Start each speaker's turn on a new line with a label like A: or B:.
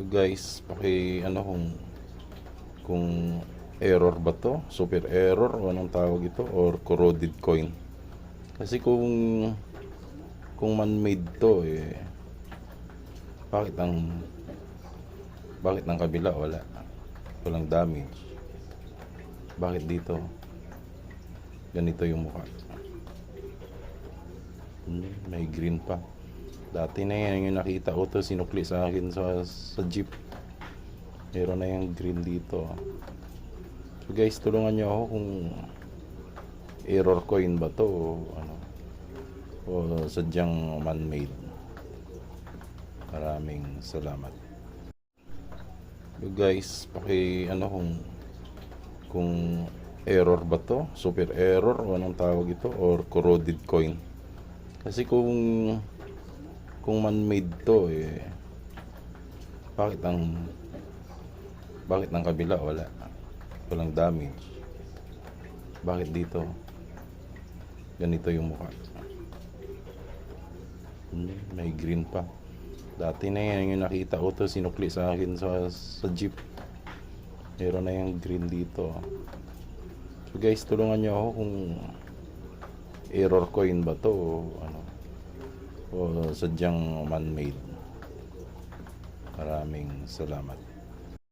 A: So guys, ano kung error ba to? Super error o anong tawag ito? Or corroded coin? Kasi kung man-made to bakit ng kabila walang damage? Bakit dito ganito yung mukha? May green pa. Dati na yan yung nakita ko to, sinukli sa akin sa jeep. Meron na yung green dito. So guys, tulungan nyo ako kung error coin ba to o sadyang man-made. Maraming salamat. So guys, ano kung error ba to? Super error o anong tawag ito? Or corroded coin? Kasi kung man-made to bakit ng kabila walang damage? Bakit dito ganito yung mukha? May green pa. Dati na yan yung nakita ko to, sinukli sa akin sa jeep. Meron na yung green dito. So guys, tulungan nyo ako kung error coin ba to o sadyang man-made. Maraming salamat.